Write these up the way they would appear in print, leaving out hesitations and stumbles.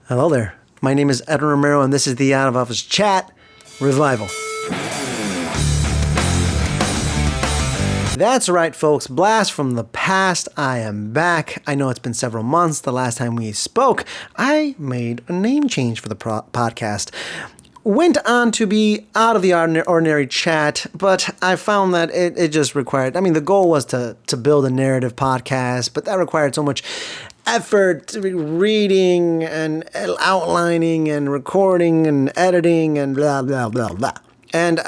Hello there. My name is Edwin Romero, and this is the Out of Office Chat Revival. That's right, folks. Blast from the past. I am back. I know it's been several months. The last time we spoke, I made a name change for the podcast. Went on to be Out of the Ordinary Chat, but I found that it just required, the goal was to build a narrative podcast, but that required so much effort to be reading and outlining and recording and editing and blah, blah, blah, blah. And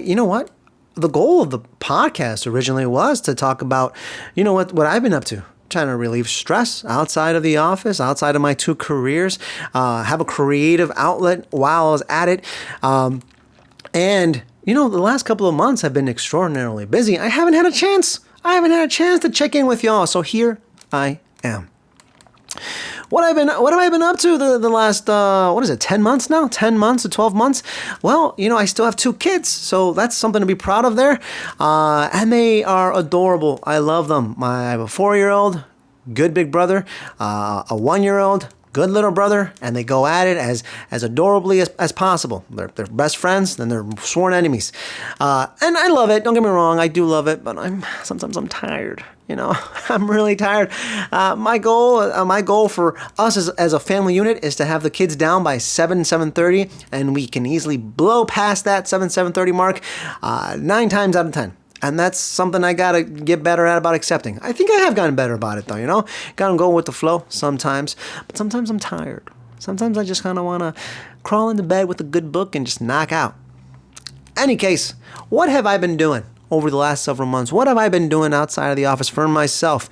you know what? The goal of the podcast originally was to talk about, what I've been up to. Trying to relieve stress outside of the office, outside of my two careers, have a creative outlet while I was at it. And the last couple of months have been extraordinarily busy. I haven't had a chance to check in with y'all. So here I am. What have I been up to the last, 10 months now? 10 months to 12 months? Well, I still have two kids, so that's something to be proud of there. And they are adorable. I love them. I have a 4-year-old, good big brother, a 1-year-old, good little brother, and they go at it as adorably as possible. They're best friends, then they're sworn enemies. And I love it. Don't get me wrong. I do love it, but sometimes I'm tired. I'm really tired. My goal for us as a family unit is to have the kids down by 7:30, and we can easily blow past that 7:30 mark 9 times out of 10. And that's something I gotta get better at about accepting. I think I have gotten better about it though, Gotta go with the flow sometimes, but sometimes I'm tired. Sometimes I just kind of want to crawl into bed with a good book and just knock out. Any case, what have I been doing over the last several months? What have I been doing outside of the office for myself?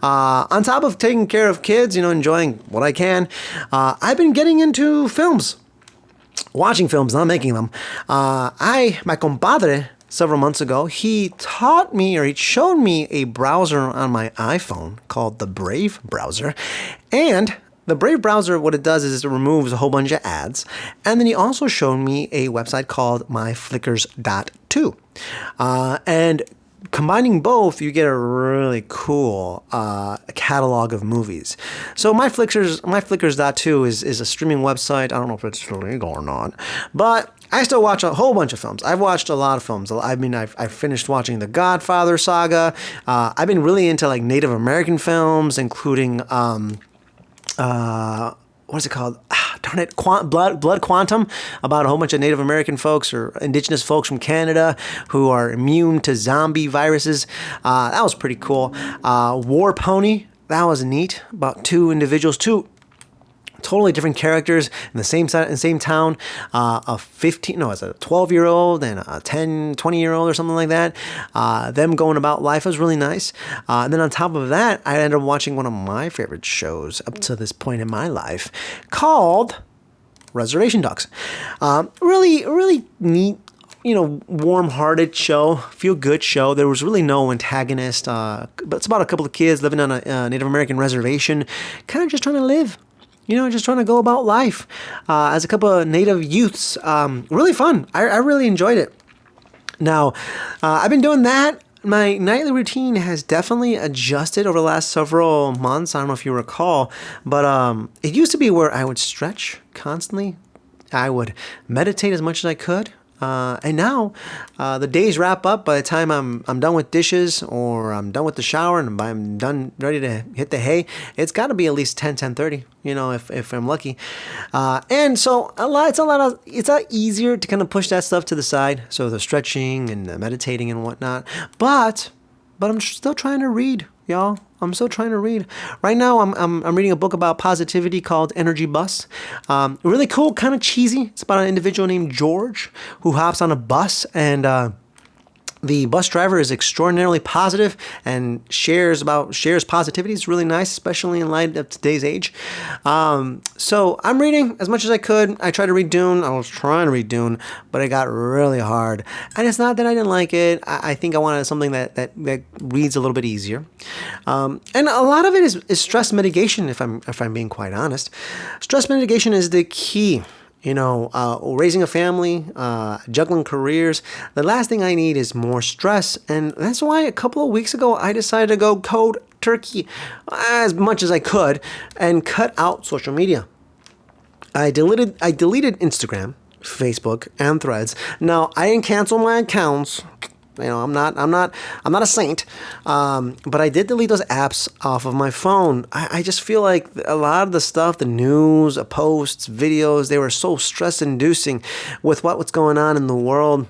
On top of taking care of kids, enjoying what I can, I've been getting into films. Watching films, not making them. My compadre, several months ago, he showed me a browser on my iPhone called the Brave browser. And the Brave browser, what it does is it removes a whole bunch of ads. And then he also showed me a website called myflickrs.to. And combining both, you get a really cool catalog of movies. So myflickrs.to is a streaming website. I don't know if it's illegal or not, but I still watch a whole bunch of films. I've watched a lot of films. I've finished watching the Godfather saga. I've been really into Native American films, including what is it called? Darn it, Blood Quantum, about a whole bunch of Native American folks or indigenous folks from Canada who are immune to zombie viruses. That was pretty cool. War Pony, that was neat. About two totally different characters in the same town. A 12-year-old and a 20-year-old or something like that. Them going about life was really nice. And then on top of that, I ended up watching one of my favorite shows up to this point in my life called Reservation Dogs. Really, really neat, warm-hearted show, feel-good show. There was really no antagonist. But it's about a couple of kids living on a Native American reservation, kind of just trying to live. Just trying to go about life as a couple of Native youths. Really fun. I really enjoyed it. Now, I've been doing that. My nightly routine has definitely adjusted over the last several months. I don't know if you recall, but it used to be where I would stretch constantly. I would meditate as much as I could. And now the days wrap up by the time I'm done with dishes or I'm done with the shower and I'm done ready to hit the hay. It's got to be at least 10:30, if I'm lucky. And so it's a lot easier to kind of push that stuff to the side. So the stretching and the meditating and whatnot. But I'm still trying to read, y'all. I'm still trying to read. Right now, I'm reading a book about positivity called Energy Bus. Really cool, kind of cheesy. It's about an individual named George who hops on a bus and the bus driver is extraordinarily positive and shares positivity. It's really nice, especially in light of today's age. So I'm reading as much as I could. I tried to read Dune. I was trying to read Dune, but it got really hard. And it's not that I didn't like it. I think I wanted something that reads a little bit easier. And a lot of it is stress mitigation, if I'm being quite honest. Stress mitigation is the key. Raising a family, juggling careers. The last thing I need is more stress. And that's why a couple of weeks ago, I decided to go cold turkey as much as I could and cut out social media. I deleted Instagram, Facebook, and Threads. Now, I didn't cancel my accounts. I'm not a saint. But I did delete those apps off of my phone. I just feel like a lot of the stuff, the news, posts, videos, they were so stress inducing with what's going on in the world.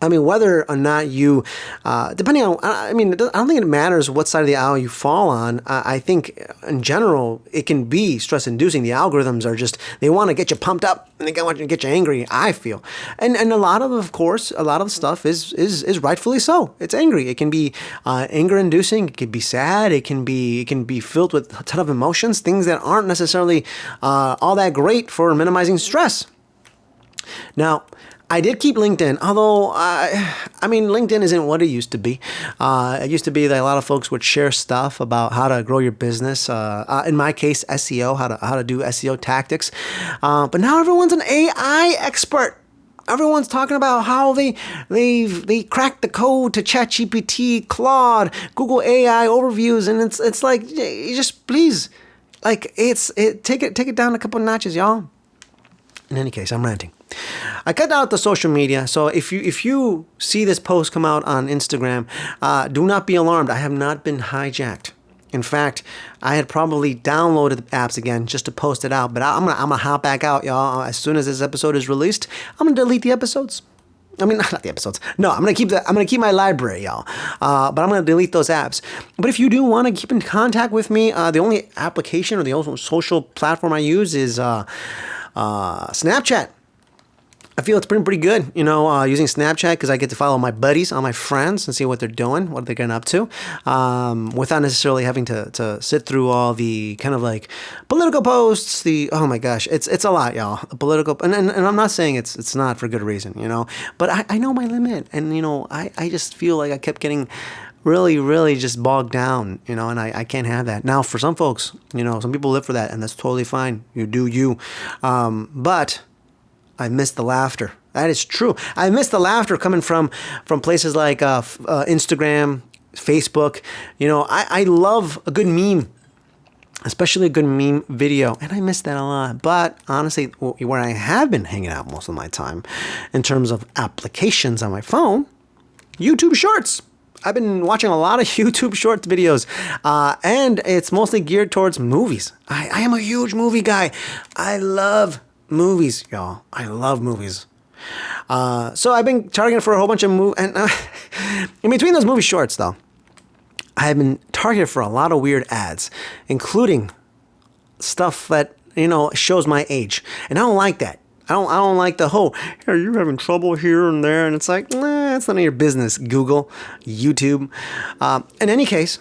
I mean, whether or not you, depending on, I don't think it matters what side of the aisle you fall on. I think in general, it can be stress inducing. The algorithms are just, they want to get you pumped up and they want to get you angry, I feel. And a lot of course, a lot of the stuff is rightfully so. It's angry. It can be anger inducing. It can be sad. It can be filled with a ton of emotions, things that aren't necessarily all that great for minimizing stress. Now, I did keep LinkedIn, although, LinkedIn isn't what it used to be. It used to be that a lot of folks would share stuff about how to grow your business. In my case, SEO, how to do SEO tactics. But now everyone's an AI expert. Everyone's talking about how they cracked the code to ChatGPT, Claude, Google AI overviews, and it's like, you just please, like take it down a couple of notches, y'all. In any case, I'm ranting. I cut out the social media, so if you see this post come out on Instagram, do not be alarmed. I have not been hijacked. In fact, I had probably downloaded the apps again just to post it out, but I'm gonna hop back out, y'all. As soon as this episode is released, I'm gonna delete the episodes. I mean, not the episodes. No, I'm gonna keep my library, y'all. But I'm gonna delete those apps. But if you do want to keep in contact with me, the only application or the only social platform I use is Snapchat. I feel it's pretty good, using Snapchat because I get to follow my buddies, all my friends, and see what they're doing, what they're getting up to, without necessarily having to sit through all the kind of like political posts. Oh my gosh, it's a lot, y'all. Political, and I'm not saying it's not for good reason, but I know my limit, and I just feel like I kept getting really just bogged down, and I can't have that. Now, for some folks, some people live for that, and that's totally fine. You do you, but I miss the laughter. That is true. I miss the laughter coming from places like Instagram, Facebook. I love a good meme, especially a good meme video, and I miss that a lot. But honestly, where I have been hanging out most of my time, in terms of applications on my phone, YouTube Shorts. I've been watching a lot of YouTube Shorts videos, and it's mostly geared towards movies. I am a huge movie guy. I love movies, y'all. I love movies. So I've been targeting for a whole bunch of movies. And in between those movie shorts, though, I've been targeted for a lot of weird ads, including stuff that, shows my age. And I don't like that. I don't like the whole, are you having trouble here and there? And it's like, nah, it's none of your business, Google, YouTube. In any case,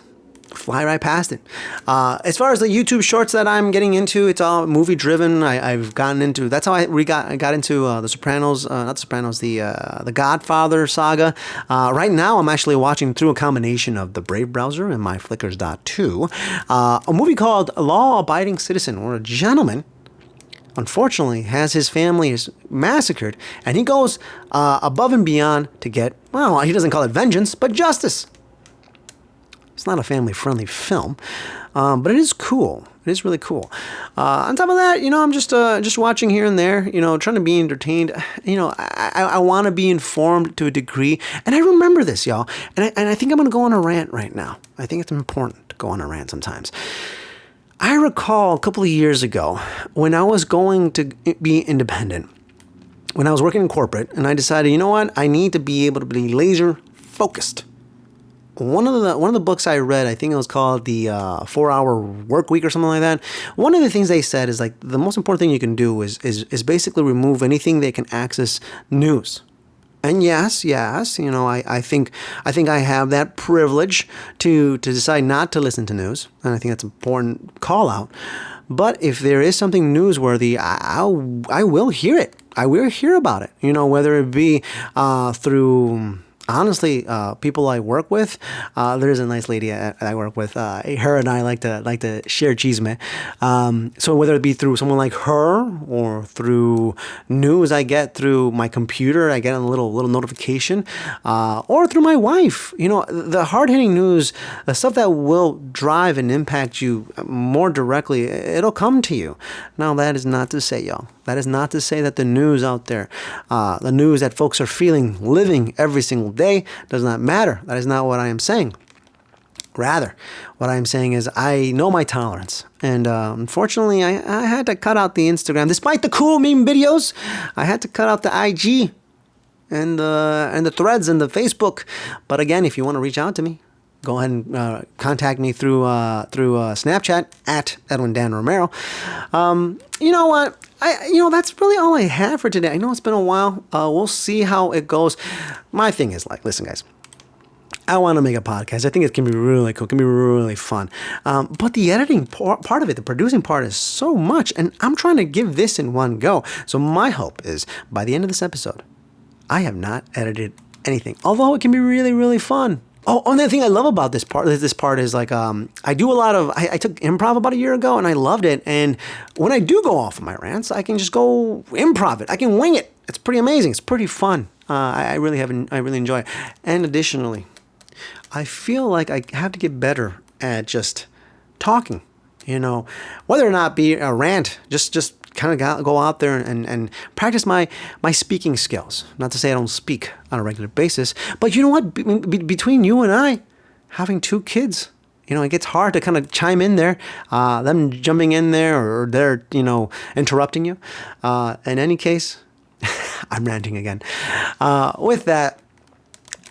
fly right past it. As far as the YouTube shorts that I'm getting into, it's all movie driven. I've gotten into, that's how I got into The Sopranos, not The Sopranos, the Godfather saga. Right now I'm actually watching through a combination of the Brave browser and my Flickr.2, a movie called Law Abiding Citizen, where a gentleman unfortunately has his family is massacred, and he goes above and beyond to get, well, he doesn't call it vengeance, but justice. It's not a family-friendly film, but it is cool. It is really cool. On top of that, I'm just watching here and there, trying to be entertained. I want to be informed to a degree, and I remember this, y'all. And I think I'm going to go on a rant right now. I think it's important to go on a rant sometimes. I recall a couple of years ago when I was going to be independent, when I was working in corporate, and I decided, I need to be able to be laser focused. One of the books I read, I think it was called the 4-Hour Work Week or something like that. One of the things they said is like the most important thing you can do is basically remove anything that can access news. And yes, I think I have that privilege to decide not to listen to news, and I think that's an important call out. But if there is something newsworthy, I will hear it. I will hear about it. Whether it be through honestly, people I work with, there's a nice lady I work with. Her and I like to share chisme. So whether it be through someone like her or through news I get through my computer, I get a little notification, or through my wife. The hard hitting news, the stuff that will drive and impact you more directly, it'll come to you. Now that is not to say, y'all. That is not to say that the news out there, the news that folks are feeling, living every single day, does not matter. That is not what I am saying. Rather, what I am saying is I know my tolerance. And unfortunately, I had to cut out the Instagram. Despite the cool meme videos, I had to cut out the IG and the threads and the Facebook. But again, if you want to reach out to me, go ahead and contact me through Snapchat at Edwin Dan Romero. You know what? That's really all I have for today. I know it's been a while. We'll see how it goes. My thing is listen, guys. I want to make a podcast. I think it can be really cool. It can be really fun. But the editing part of it, the producing part is so much. And I'm trying to give this in one go. So my hope is by the end of this episode, I have not edited anything. Although it can be really, really fun. Oh, another thing I love about this part is I do a lot of, I took improv about a year ago and I loved it. And when I do go off of my rants, I can just go improv it. I can wing it. It's pretty amazing. It's pretty fun. I really enjoy it. And additionally, I feel like I have to get better at just talking, whether or not be a rant, just kind of go out there and practice my speaking skills. Not to say I don't speak on a regular basis, but you know what? Between you and I, having 2 kids, it gets hard to kind of chime in there, them jumping in there or they're, interrupting you. In any case, I'm ranting again. With that,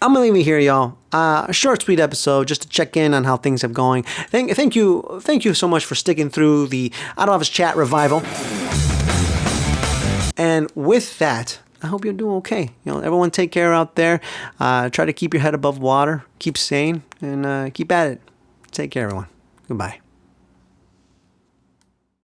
I'm going to leave it here, y'all. A short, sweet episode just to check in on how things have going. Thank you so much for sticking through the Out of Office Chat revival. And with that, I hope you're doing okay. Everyone take care out there. Try to keep your head above water. Keep sane and keep at it. Take care, everyone. Goodbye.